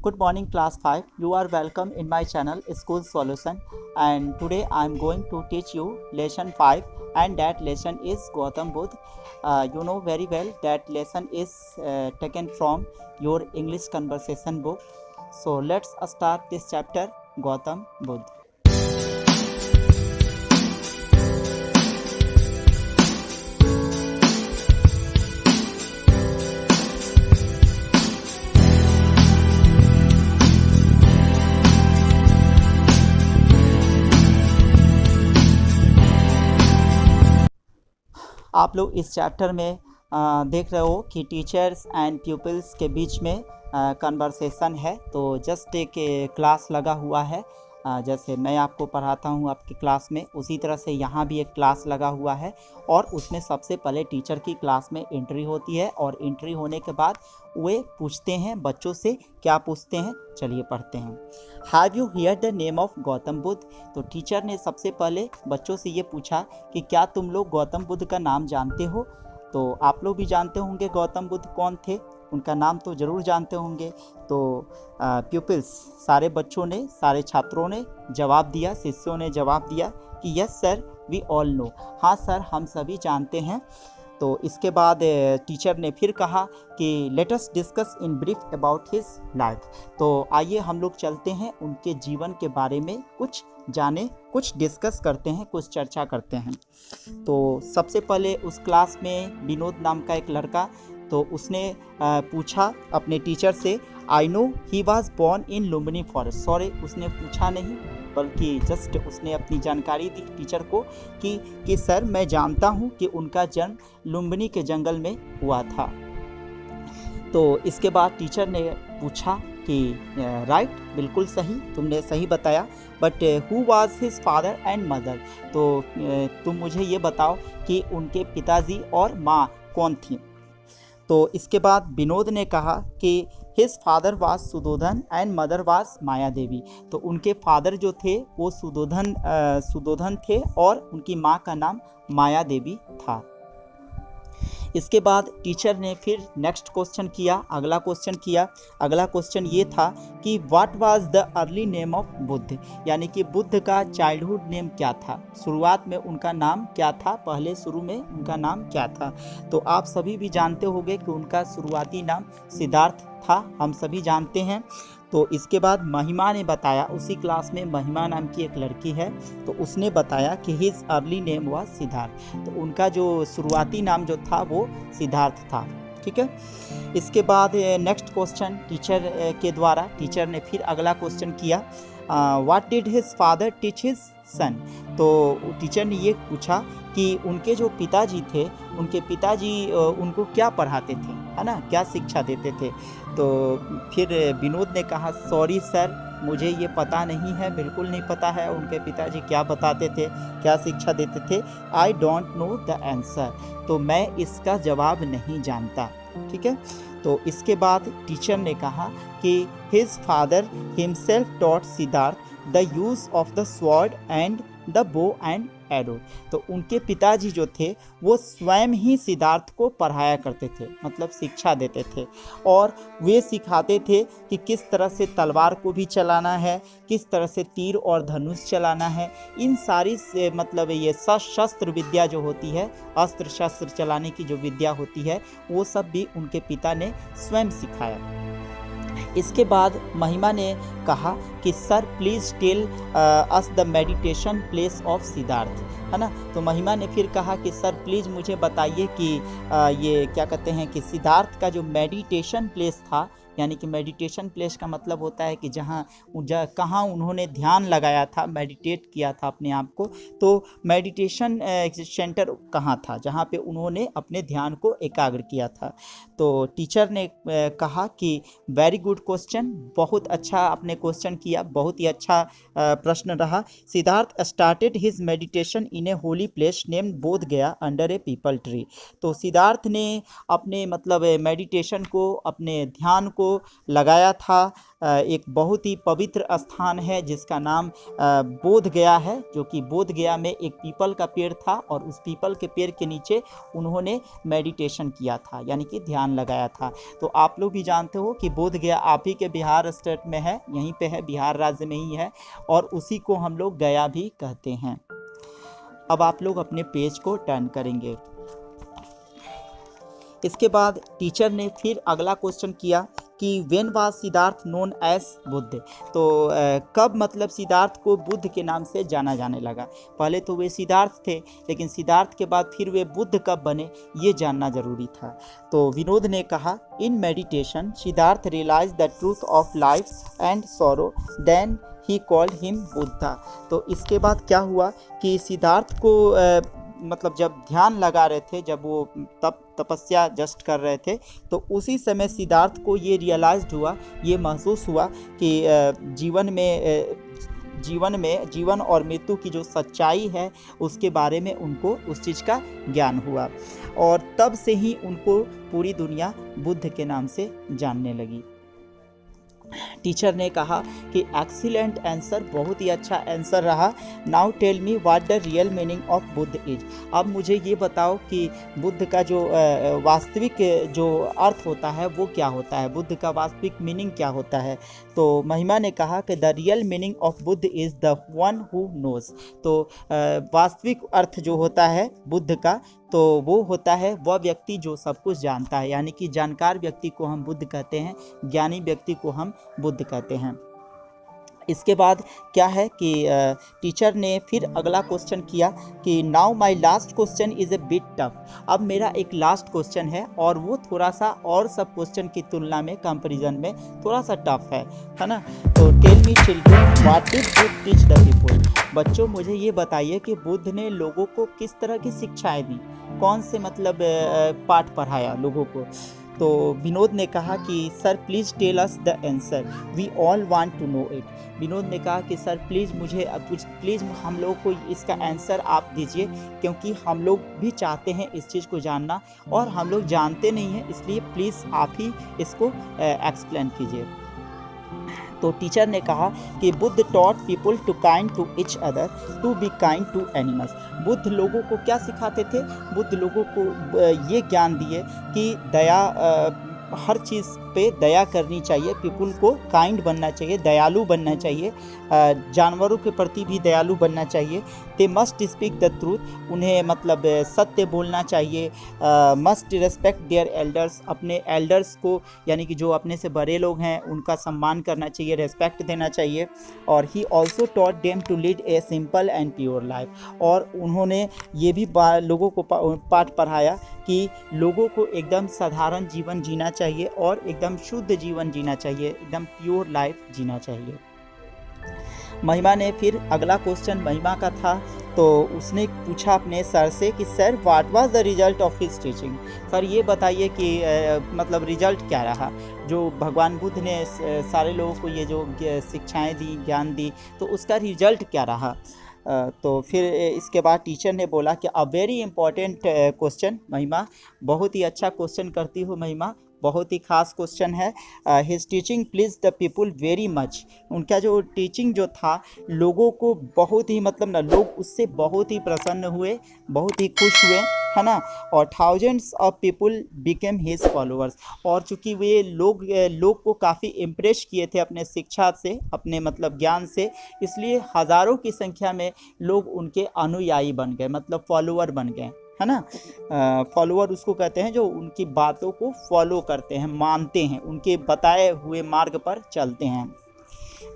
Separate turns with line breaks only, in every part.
Good morning class 5. You are welcome in my channel School Solution, and today I am going to teach you lesson 5, and that lesson is Gautam Buddha. You know very well that lesson is taken from your English conversation book. So let's start this chapter, Gautam Buddha. आप लोग इस chapter में देख रहे हो कि teachers and pupils के बीच में कन्वर्सेशन है। तो जस्ट एक क्लास लगा हुआ है, जैसे मैं आपको पढ़ाता हूँ आपकी क्लास में, उसी तरह से यहाँ भी एक क्लास लगा हुआ है और उसमें सबसे पहले टीचर की क्लास में एंट्री होती है और एंट्री होने के बाद वे पूछते हैं बच्चों से। क्या पूछते हैं, चलिए पढ़ते हैं। Have you here the name of Gautam Buddha? तो टीचर ने सबसे पहले बच्चों से ये पूछा कि क्या तुम लोग गौतम बुद्ध का नाम जानते हो? तो आप लोग भी जानते होंगे गौतम बुद्ध कौन थे, उनका नाम तो ज़रूर जानते होंगे। तो प्यूपिल्स, सारे बच्चों ने, सारे छात्रों ने जवाब दिया, शिष्यों ने जवाब दिया कि yes sir we all know, हाँ सर हम सभी जानते हैं। तो इसके बाद टीचर ने फिर कहा कि let us discuss in brief about his life. तो आइए हम लोग चलते हैं उनके जीवन के बारे में कुछ जाने, कुछ डिस्कस करते हैं, कुछ चर्चा करते हैं। तो सबसे पहले उस क्लास में विनोद नाम का एक लड़का, तो उसने पूछा अपने टीचर से, I know he was born in Lumbini forest. Sorry, उसने पूछा नहीं बल्कि जस्ट उसने अपनी जानकारी दी टीचर को कि सर मैं जानता हूँ कि उनका जन्म लुम्बिनी के जंगल में हुआ था। तो इसके बाद टीचर ने पूछा कि राइट, बिल्कुल सही, तुमने सही बताया, but who was his father and mother? तो तुम मुझे ये बताओ कि उनके पिताजी और माँ कौन थी? तो इसके बाद विनोद ने कहा कि his father was Shuddhodana and mother was Maya Devi. तो उनके फादर जो थे वो सुदोधन थे और उनकी माँ का नाम माया देवी था। इसके बाद टीचर ने फिर नेक्स्ट क्वेश्चन किया, अगला क्वेश्चन ये था कि what was the early name of Buddha? यानी कि बुद्ध का चाइल्डहुड नेम क्या था, शुरुआत में उनका नाम क्या था, पहले शुरू में उनका नाम क्या था? तो आप सभी भी जानते होंगे कि उनका शुरुआती नाम सिद्धार्थ था, हम सभी जानते हैं। तो इसके बाद महिमा ने बताया, उसी क्लास में महिमा नाम की एक लड़की है, तो उसने बताया कि his early name was Siddharth. तो उनका जो शुरुआती नाम जो था वो सिद्धार्थ था, ठीक है। इसके बाद नेक्स्ट क्वेश्चन टीचर के द्वारा टीचर ने फिर अगला क्वेश्चन किया, what did his father teach his son? तो टीचर ने ये पूछा कि उनके जो पिताजी थे, उनके पिताजी उनको क्या पढ़ाते थे, है ना, क्या शिक्षा देते थे? तो फिर विनोद ने कहा, सॉरी सर मुझे ये पता नहीं है, बिल्कुल नहीं पता है उनके पिताजी क्या बताते थे, क्या शिक्षा देते थे। I don't know the answer, तो मैं इसका जवाब नहीं जानता, ठीक है। तो इसके बाद टीचर ने कहा कि his father himself taught Siddharth the use of the sword and the bow and arrow. तो उनके पिताजी जो थे वो स्वयं ही सिद्धार्थ को पढ़ाया करते थे, मतलब शिक्षा देते थे, और वे सिखाते थे कि किस तरह से तलवार को भी चलाना है, किस तरह से तीर और धनुष चलाना है। इन सारी से मतलब ये शस्त्र विद्या जो होती है, अस्त्र शस्त्र चलाने की जो विद्या होती है, वो सब भी उनके पिता ने स्वयं सिखाया। इसके बाद महिमा ने कहा कि sir please tell us the meditation place of Siddhartha, है ना। तो महिमा ने फिर कहा कि सर प्लीज़ मुझे बताइए कि ये क्या कहते हैं कि सिद्धार्थ का जो मेडिटेशन प्लेस था, यानी कि मेडिटेशन प्लेस का मतलब होता है कि कहाँ उन्होंने ध्यान लगाया था, मेडिटेट किया था अपने आप को, तो मेडिटेशन सेंटर कहाँ था जहाँ पे उन्होंने अपने ध्यान को एकाग्र किया था। तो टीचर ने कहा कि वेरी गुड क्वेश्चन, बहुत अच्छा आपने क्वेश्चन किया, बहुत ही अच्छा प्रश्न रहा। सिद्धार्थ स्टार्टेड हिज मेडिटेशन इन ए होली प्लेस नेम्ड बोध गया अंडर ए पीपल ट्री। तो सिद्धार्थ ने अपने मतलब मेडिटेशन को, अपने ध्यान को को लगाया था। एक बहुत ही पवित्र स्थान है जिसका नाम बोध गया है, जो कि बोध गया में एक पीपल का पेड़ था और उस पीपल के पेड़ के नीचे उन्होंने मेडिटेशन किया था, यानी कि ध्यान लगाया था। तो आप लोग भी जानते हो कि बोध गया आप ही के बिहार स्टेट में है, यहीं पे है, बिहार राज्य में ही है, और उसी को हम लोग गया भी कहते हैं। अब आप लोग अपने पेज को टर्न करेंगे। इसके बाद टीचर ने फिर अगला क्वेश्चन किया कि when was Siddhartha known as Buddha. तो कब मतलब सिद्धार्थ को बुद्ध के नाम से जाना जाने लगा। पहले तो वे सिद्धार्थ थे, लेकिन सिद्धार्थ के बाद फिर वे बुद्ध कब बने ये जानना जरूरी था। तो विनोद ने कहा in meditation Siddhartha realise the truth of life and sorrow then he called him Buddha. तो इसके बाद क्या हुआ कि सिद्धार्थ को मतलब जब ध्यान लगा रहे थे, जब वो तपस्या जस्ट कर रहे थे, तो उसी समय सिद्धार्थ को ये रियलाइज्ड हुआ, ये महसूस हुआ कि जीवन और मृत्यु की जो सच्चाई है उसके बारे में उनको उस चीज़ का ज्ञान हुआ, और तब से ही उनको पूरी दुनिया बुद्ध के नाम से जानने लगी। टीचर ने कहा कि एक्सीलेंट आंसर, बहुत ही अच्छा आंसर रहा। Now tell me what the real meaning of Buddha is. अब मुझे ये बताओ कि बुद्ध का जो वास्तविक जो अर्थ होता है वो क्या होता है, बुद्ध का वास्तविक मीनिंग क्या होता है। तो महिमा ने कहा कि the real meaning of Buddha is the one who knows. तो वास्तविक अर्थ जो होता है बुद्ध का, तो वो होता है वह व्यक्ति जो सब कुछ जानता है, यानी कि जानकार व्यक्ति को हम बुद्ध कहते हैं, ज्ञानी व्यक्ति को हम बुद्ध कहते हैं। इसके बाद क्या है कि टीचर ने फिर अगला क्वेश्चन किया कि now my last question is a bit tough. अब मेरा एक लास्ट क्वेश्चन है और वो थोड़ा सा और सब क्वेश्चन की तुलना में, कंपैरिजन में थोड़ा सा टफ है ना। तो tell me children what did Buddha teach the people. बच्चों मुझे ये बताइए कि बुद्ध ने लोगों को किस तरह की शिक्षाएं दी, कौन से मतलब पाठ पढ़ाया लोगों को। तो विनोद ने कहा कि sir please tell us the answer, we all want to know it. Vinod ने कहा कि सर प्लीज़ प्लीज़ हम लोग को इसका आंसर आप दीजिए, क्योंकि हम लोग भी चाहते हैं इस चीज़ को जानना और हम लोग जानते नहीं हैं, इसलिए प्लीज़ आप ही इसको एक्सप्लेन कीजिए। तो टीचर ने कहा कि Buddha taught people to kind to each other, to be kind to animals. Buddha लोगों को क्या सिखाते थे, बुद्ध लोगों को ये ज्ञान दिए कि दया, हर चीज़ पे दया करनी चाहिए, पीपल को काइंड बनना चाहिए, दयालु बनना चाहिए, जानवरों के प्रति भी दयालु बनना चाहिए। They must speak the truth, उन्हें मतलब सत्य बोलना चाहिए। मस्ट रिस्पेक्ट देयर एल्डर्स, अपने एल्डर्स को यानी कि जो अपने से बड़े लोग हैं उनका सम्मान करना चाहिए, रिस्पेक्ट देना चाहिए। और he also taught them to lead a simple and pure life. और उन्होंने ये भी लोगों को पाठ पढ़ाया कि लोगों को एकदम साधारण जीवन जीना चाहिए और एकदम शुद्ध जीवन जीना चाहिए, एकदम प्योर लाइफ जीना चाहिए। महिमा ने फिर अगला क्वेश्चन महिमा का था, तो उसने पूछा अपने सर से कि sir what was the result of his teaching. Sir ये बताइए कि मतलब रिजल्ट क्या रहा, जो भगवान बुद्ध ने सारे लोगों को ये जो शिक्षाएं दी, ज्ञान दी, तो उसका रिजल्ट क्या रहा। तो फिर इसके बाद टीचर ने बोला कि अ वेरी इंपॉर्टेंट क्वेश्चन महिमा, बहुत ही अच्छा क्वेश्चन करती हो महिमा, बहुत ही खास क्वेश्चन है। His teaching please the people very much. उनका जो टीचिंग जो था लोगों को बहुत ही मतलब ना, लोग उससे बहुत ही प्रसन्न हुए, बहुत ही खुश हुए, है ना। और thousands of people became his followers. और चूँकि वे लोग को काफ़ी इम्प्रेस किए थे अपने शिक्षा से, अपने मतलब ज्ञान से, इसलिए हज़ारों की संख्या में लोग उनके अनुयायी बन गए, मतलब फॉलोअर बन गए, है ना। फॉलोअर उसको कहते हैं जो उनकी बातों को फॉलो करते हैं, मानते हैं, उनके बताए हुए मार्ग पर चलते हैं।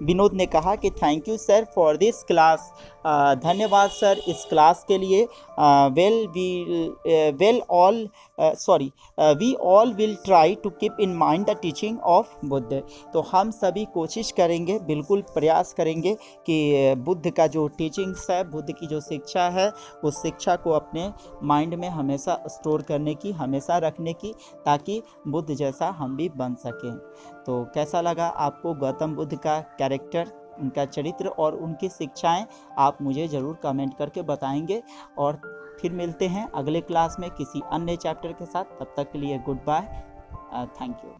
विनोद ने कहा कि thank you sir for this class, धन्यवाद सर इस क्लास के लिए। We all will try to keep in mind the teaching of Buddha. तो हम सभी कोशिश करेंगे, बिल्कुल प्रयास करेंगे कि बुद्ध का जो टीचिंग्स है, बुद्ध की जो शिक्षा है, उस शिक्षा को अपने माइंड में हमेशा स्टोर करने की, हमेशा रखने की, ताकि बुद्ध जैसा हम भी बन सकें। तो कैसा लगा आपको गौतम बुद्ध का कैरेक्टर, उनका चरित्र और उनकी शिक्षाएं, आप मुझे ज़रूर कमेंट करके बताएंगे। और फिर मिलते हैं अगले क्लास में किसी अन्य चैप्टर के साथ। तब तक के लिए गुड बाय, थैंक यू।